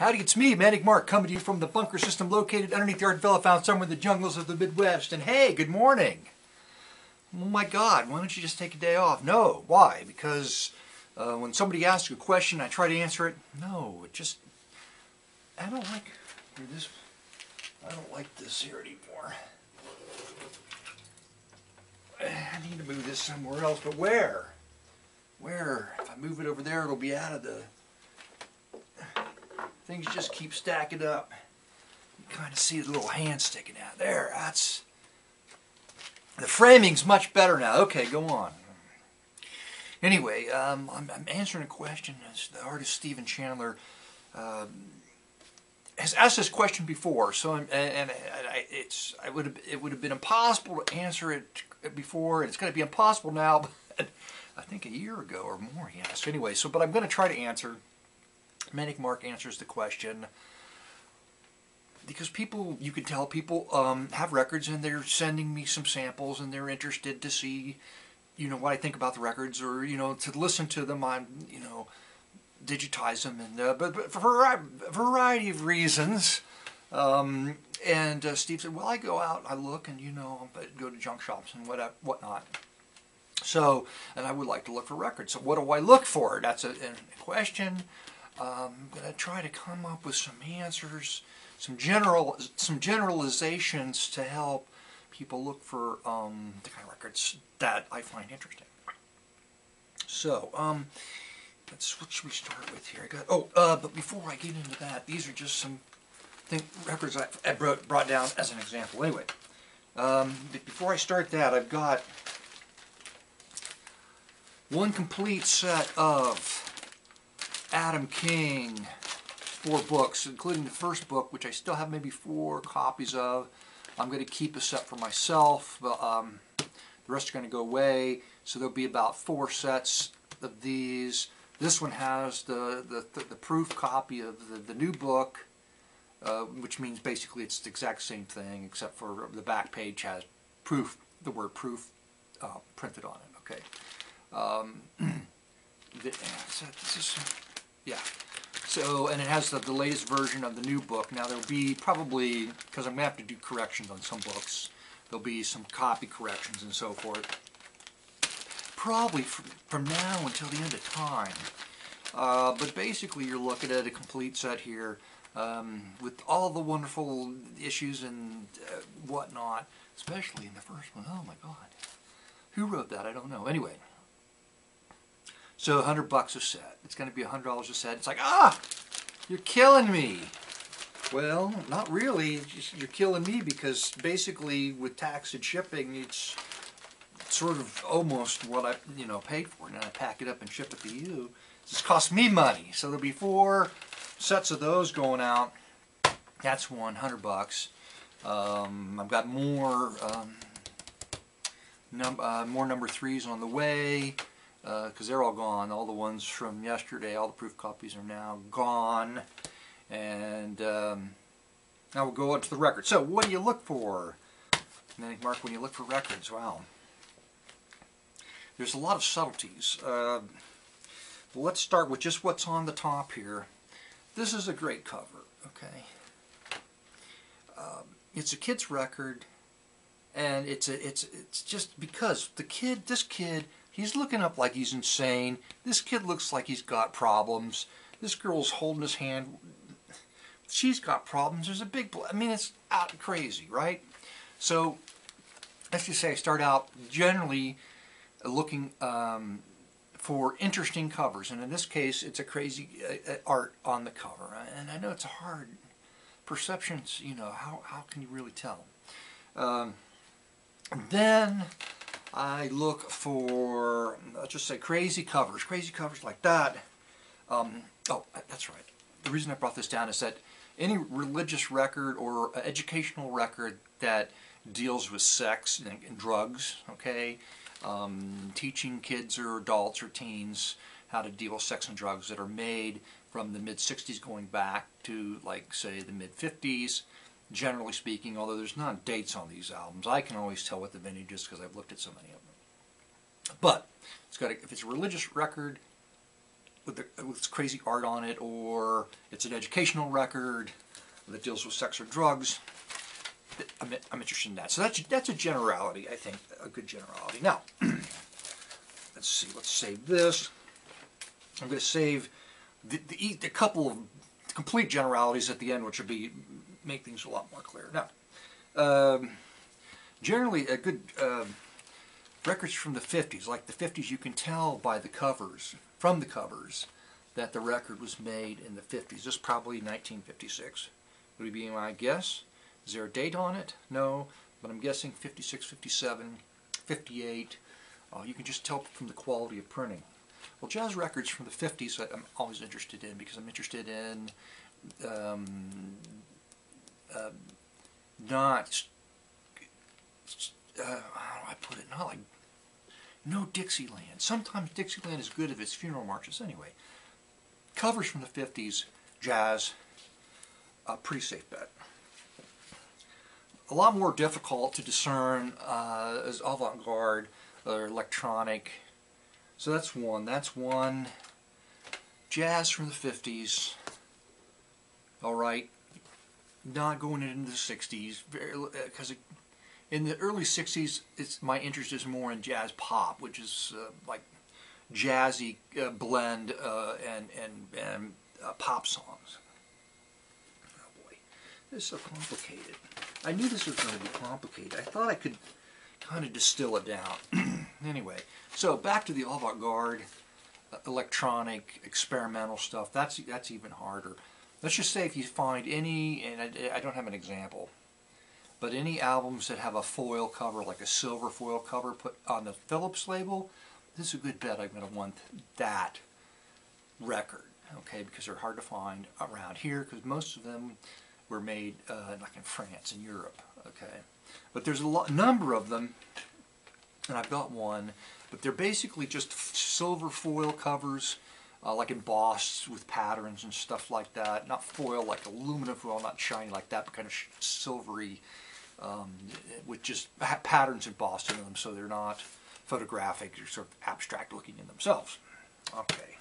Howdy, it's me, Manic Mark, coming to you from the bunker system located underneath the Ardent Villa found somewhere in the jungles of the Midwest. And hey, good morning. Oh my God, why don't you just take a day off? No, why? Because when somebody asks a question, I try to answer it. No, it just, I don't like this. I don't like this here anymore. I need to move this somewhere else, but where? Where? If I move it over there, it'll be out of the... Things just keep stacking up. You kind of see the little hand sticking out. There, that's... The framing's much better now. Okay, go on. Anyway, I'm answering a question. The artist Stephen Chandler has asked this question before, so it would have been impossible to answer it before, and it's going to be impossible now. But I think a year ago or more he asked. Anyway, but I'm going to try to answer. Manic Mark answers the question because people, you can tell people have records and they're sending me some samples and they're interested to see, what I think about the records, or to listen to them on, digitize them, and but for a variety of reasons. And Steve said, well, I go out, I look, and go to junk shops and whatnot. So, and I would like to look for records. So what do I look for? That's a question. I'm going to try to come up with some answers, some generalizations to help people look for the kind of records that I find interesting. So, what should we start with here? But before I get into that, these are just some records I brought down as an example. Anyway, before I start that, I've got one complete set of Adam King, 4 books, including the first book, which I still have maybe 4 copies of. I'm going to keep a set for myself, but the rest are going to go away. So there'll be about 4 sets of these. This one has the proof copy of the new book, which means basically it's the exact same thing, except for the back page has proof, the word proof printed on it. Okay. Yeah. So, and it has the latest version of the new book. Now there'll be probably, because I'm going to have to do corrections on some books, there'll be some copy corrections and so forth. Probably from now until the end of time. But basically you're looking at a complete set here with all the wonderful issues and whatnot, especially in the first one. Oh my God. Who wrote that? I don't know. Anyway. So $100 a set. It's going to be $100 a set. It's like, you're killing me. Well, not really. You're killing me because basically with tax and shipping, it's sort of almost what I paid for. And I pack it up and ship it to you. This costs me money. So there'll be 4 sets of those going out. That's $100. I've got more number 3s on the way. Because they're all gone. All the ones from yesterday, all the proof copies are now gone. And now we'll go on to the record. So what do you look for, Manic Mark, when you look for records? Wow. There's a lot of subtleties. But let's start with just what's on the top here. This is a great cover, okay? It's a kid's record, and it's just because this kid, he's looking up like he's insane. This kid looks like he's got problems. This girl's holding his hand. She's got problems. There's a big... it's out crazy, right? So, let's just say I start out generally looking for interesting covers. And in this case, it's a crazy art on the cover. And I know it's a hard perception. How can you really tell? Then I look for, let's just say, crazy covers like that. That's right. The reason I brought this down is that any religious record or educational record that deals with sex and drugs, okay, teaching kids or adults or teens how to deal with sex and drugs that are made from the mid-60s going back to, like, say, the mid-50s, generally speaking, although there's not dates on these albums. I can always tell what the vintage is because I've looked at so many of them. But if it's a religious record, with crazy art on it, or it's an educational record that deals with sex or drugs. I'm interested in that. So that's a generality, I think, a good generality. Now, let's see. Let's save this. I'm going to save the couple of complete generalities at the end, which will make things a lot more clear. Now, generally, a good records from the 50s, like the 50s, you can tell by the covers, from the covers, that the record was made in the 50s. This is probably 1956. Would be my guess. Is there a date on it? No, but I'm guessing 56, 57, 58. You can just tell from the quality of printing. Well, jazz records from the 50s I'm always interested in, because I'm interested in not, how do I put it, not like, no Dixieland. Sometimes Dixieland is good if it's funeral marches anyway. Covers from the 50s, jazz, pretty safe bet. A lot more difficult to discern is avant-garde or electronic. So that's one. That's one. Jazz from the 50s. All right. Not going into the 60s, because in the early 60s, my interest is more in jazz pop, which is like jazzy blend and pop songs. Oh boy, this is so complicated. I knew this was going to be complicated. I thought I could kind of distill it down. Anyway, so back to the avant-garde, electronic, experimental stuff. That's even harder. Let's just say if you find any, and I don't have an example, but any albums that have a foil cover, like a silver foil cover put on the Philips label, this is a good bet I'm going to want that record, okay, because they're hard to find around here, because most of them were made like in France and Europe, okay. But there's a number of them, and I've got one, but they're basically just silver foil covers, like embossed with patterns and stuff like that. Not foil like aluminum foil, not shiny like that, but kind of silvery, with just patterns embossed into them, so they're not photographic, they're sort of abstract looking in themselves. Okay.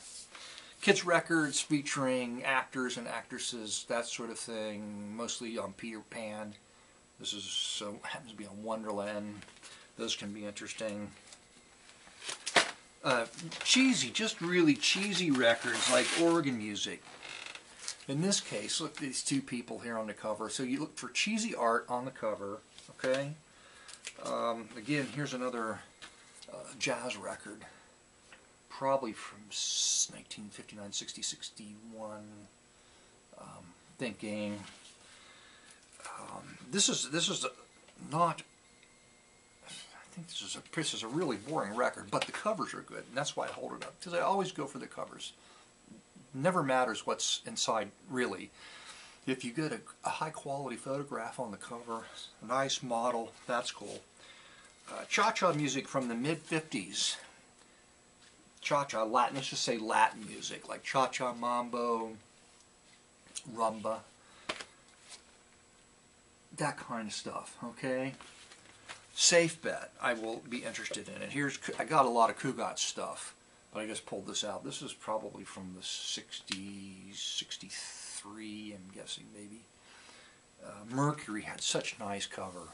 Kids records featuring actors and actresses, that sort of thing, mostly on Peter Pan. This is happens to be on Wonderland. Those can be interesting. Cheesy, just really cheesy records like organ music. In this case, look at these two people here on the cover. So you look for cheesy art on the cover, okay? Again, here's another jazz record, probably from 1959, 60, 61. Thinking. This is not. I think this is a really boring record, but the covers are good, and that's why I hold it up, because I always go for the covers. Never matters what's inside, really. If you get a high quality photograph on the cover, a nice model, that's cool. Cha-cha music from the mid-50s. Cha-cha, Latin, let's just say Latin music, like cha-cha, mambo, rumba, that kind of stuff, okay? Safe bet, I will be interested in it. I got a lot of Cugat stuff, but I just pulled this out. This is probably from the 60s, 63, I'm guessing, maybe. Mercury had such nice cover.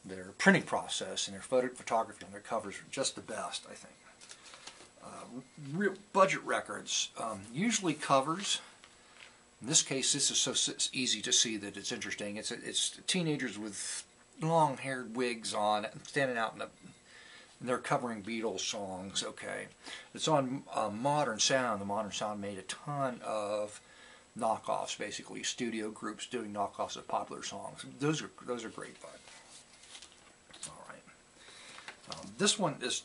Their printing process and their photography on their covers are just the best, I think. Real budget records, usually covers. In this case, this is so easy to see that it's interesting. It's teenagers with long-haired wigs on, standing out and they're covering Beatles songs. Okay, it's on Modern Sound. The Modern Sound made a ton of knockoffs, basically studio groups doing knockoffs of popular songs. Those are great fun. All right, this one is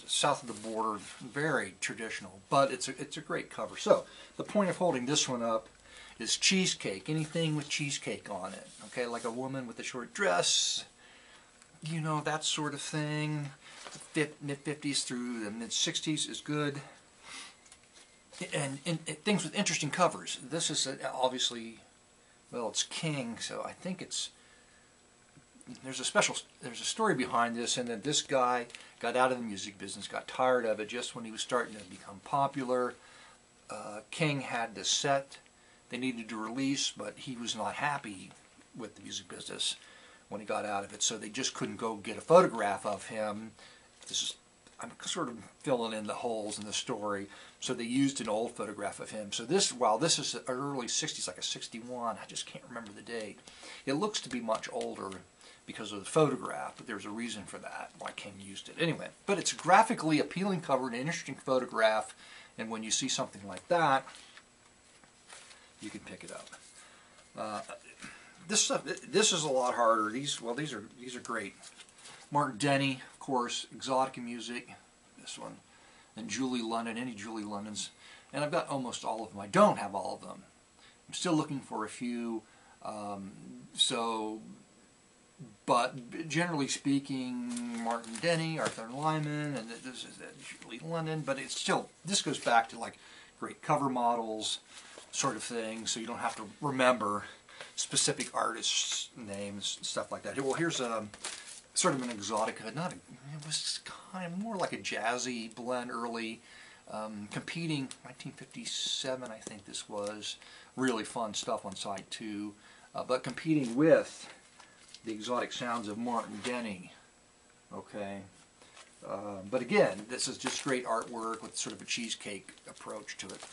south of the border, very traditional, but it's a great cover. So the point of holding this one up is cheesecake, anything with cheesecake on it, okay, like a woman with a short dress, you know, that sort of thing. The mid-50s through the mid-60s is good. And things with interesting covers. This is obviously, well, it's King, so I think there's a story behind this, and that this guy got out of the music business, got tired of it just when he was starting to become popular. King had this set they needed to release, but he was not happy with the music business when he got out of it, so they just couldn't go get a photograph of him. I'm sort of filling in the holes in the story. So they used an old photograph of him. So this, while this is early 60s, like a 61, I just can't remember the date. It looks to be much older because of the photograph, but there's a reason for that, why King used it. Anyway, but it's a graphically appealing cover and an interesting photograph, and when you see something like that, you can pick it up. This is a lot harder. These are great. Martin Denny, of course, Exotica Music, this one, and Julie London, any Julie Londons, and I've got almost all of them. I don't have all of them. I'm still looking for a few. But generally speaking, Martin Denny, Arthur Lyman, and this is Julie London. But it's still, this goes back to like great cover models, sort of thing. So you don't have to remember specific artists' names, stuff like that. Well, here's a sort of an Exotica. It was kind of more like a jazzy blend early. Competing, 1957, I think this was. Really fun stuff on side 2. But competing with the exotic sounds of Martin Denny. Okay. But again, this is just great artwork with sort of a cheesecake approach to it.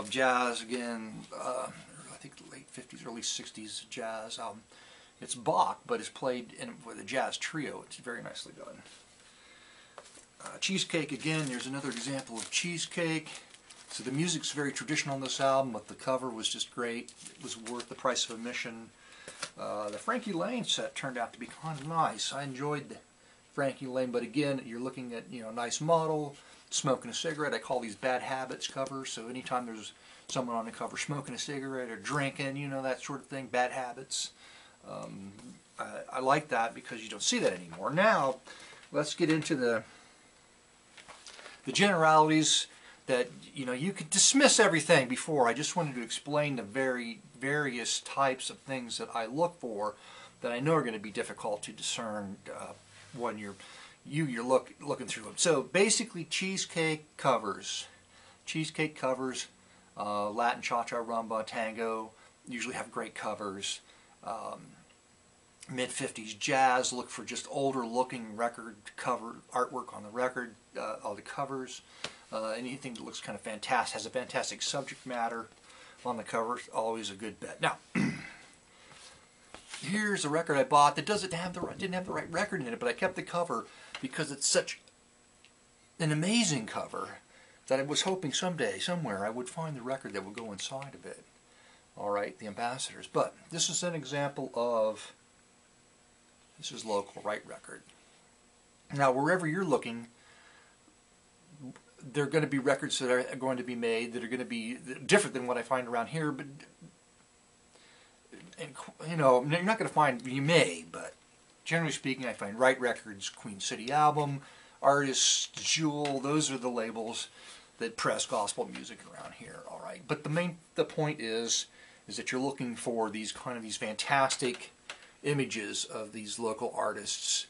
Jazz, again, I think late 50s, early 60s jazz. It's Bach, but it's played with a jazz trio. It's very nicely done. Cheesecake, again, there's another example of Cheesecake. So the music's very traditional on this album, but the cover was just great. It was worth the price of admission. The Frankie Laine set turned out to be kind of nice. I enjoyed the Frankie Laine, but again, you're looking at, a nice model, smoking a cigarette. I call these bad habits covers, so anytime there's someone on the cover smoking a cigarette or drinking, that sort of thing, bad habits. I like that because you don't see that anymore. Now, let's get into the generalities that, you could dismiss everything before. I just wanted to explain the various types of things that I look for that I know are going to be difficult to discern when you're looking through them. So basically, cheesecake covers, Latin cha-cha, rumba, tango usually have great covers. Mid-50s jazz, look for just older looking record cover artwork on the record, all the covers. Anything that looks kind of fantastic, has a fantastic subject matter on the cover, always a good bet. Now, here's a record I bought that didn't have the right record in it, but I kept the cover because it's such an amazing cover that I was hoping someday, somewhere, I would find the record that would go inside of it. All right, the Ambassadors. But this is an example of, this is local, right record. Now, wherever you're looking, there are going to be records that are going to be made that are going to be different than what I find around here. But, you're not going to find, you may, but generally speaking, I find Right Records, Queen City Album, Artists, Jewel, those are the labels that press gospel music around here, all right? But the point is that you're looking for these fantastic images of these local artists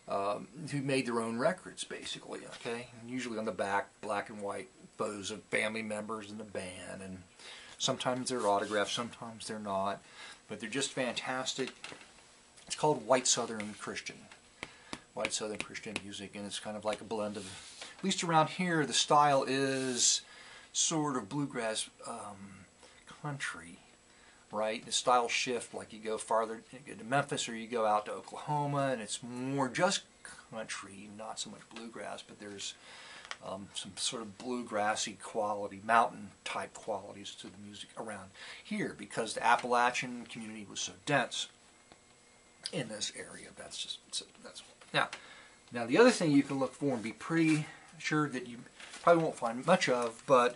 who made their own records, basically, okay? And usually on the back, black and white photos of family members in the band, and sometimes they're autographed, sometimes they're not, but they're just fantastic. It's called White Southern Christian music, and it's kind of like a blend of, at least around here, the style is sort of bluegrass country, right? The style shift, like you go farther to Memphis or you go out to Oklahoma, and it's more just country, not so much bluegrass, but there's some sort of bluegrassy quality, mountain type qualities to the music around here because the Appalachian community was so dense in this area. That's now the other thing you can look for and be pretty sure that you probably won't find much of, but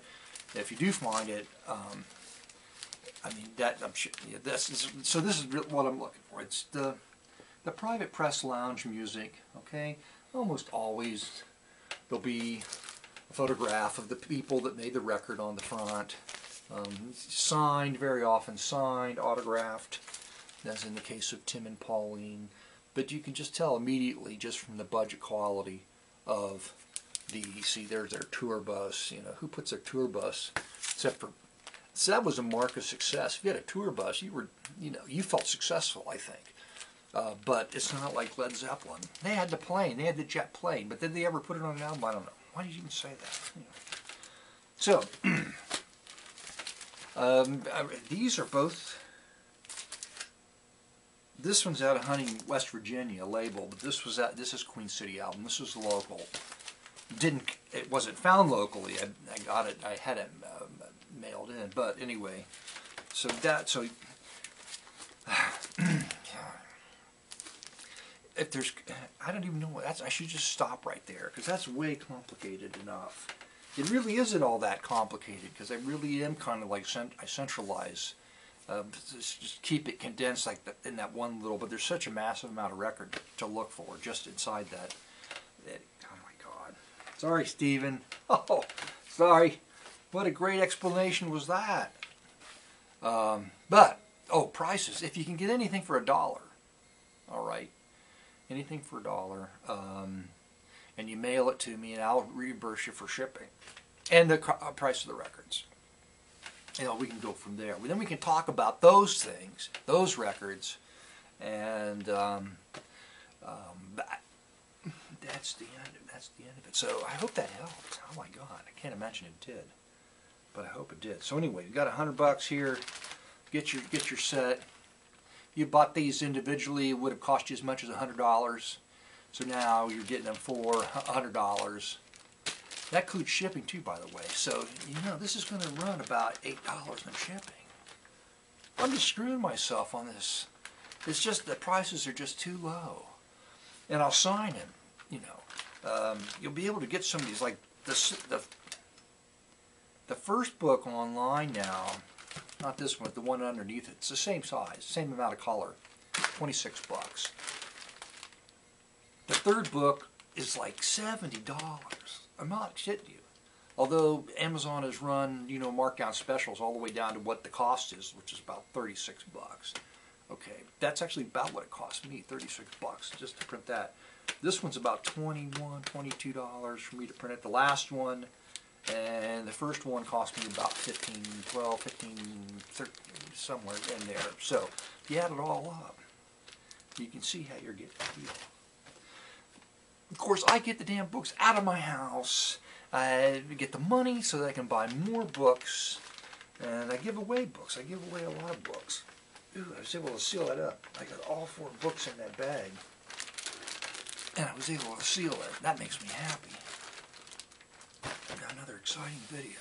if you do find it, I'm sure. Yeah, this is what I'm looking for. It's the private press lounge music. Okay, almost always there'll be a photograph of the people that made the record on the front, signed, very often signed, autographed, as in the case of Tim and Pauline. But you can just tell immediately, just from the budget quality of See, there's their tour bus. You know, who puts their tour bus except for? So that was a mark of success. If you had a tour bus, you were, you know, you felt successful, I think. But it's not like Led Zeppelin. They had the plane, they had the jet plane, but did they ever put it on an album? I don't know. Why did you even say that? You know. So, these are both. This one's out of Hunting, West Virginia, label, but this is Queen City album. This was local. It wasn't found locally. I got it. I had it mailed in. But anyway, if there's, I don't even know what that's. I should just stop right there because that's way complicated enough. It really isn't all that complicated because I really am kind of like I centralize. Just keep it condensed like in that one little. But there's such a massive amount of record to look for just inside that. Oh my God! Sorry, Stephen. Oh, sorry. What a great explanation was that. But prices. If you can get anything for $1, all right. Anything for $1, and you mail it to me, and I'll reimburse you for shipping and the price of the records. You know, we can go from there. Then we can talk about those things, those records, and that's the end. That's the end of it. So I hope that helped. Oh my God, I can't imagine it did, but I hope it did. So anyway, you got $100 here. Get your set. You bought these individually, it would have cost you as much as $100. So now you're getting them for $100. That includes shipping too, by the way. So, you know, this is going to run about $8 in shipping. I'm just screwing myself on this. It's just the prices are just too low. And I'll sign them, you know. You'll be able to get some of these, like the first book online now. Not this one, but the one underneath it. It's the same size, same amount of color, $26. The third book is like $70. I'm not shitting you. Although Amazon has run, you know, markdown specials all the way down to what the cost is, which is about $36. Okay, that's actually about what it cost me, $36 just to print that. This one's about $21, $22 for me to print it. The last one. And the first one cost me about 13, somewhere in there. So, if you add it all up, you can see how you're getting a deal. Of course, I get the damn books out of my house. I get the money so that I can buy more books. And I give away books. I give away a lot of books. Ooh, I was able to seal that up. I got all 4 books in that bag. And I was able to seal it. That makes me happy. Another exciting video.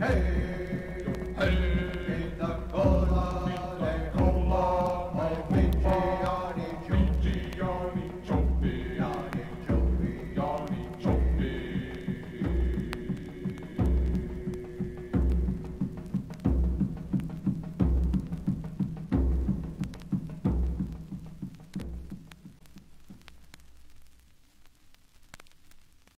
Hey.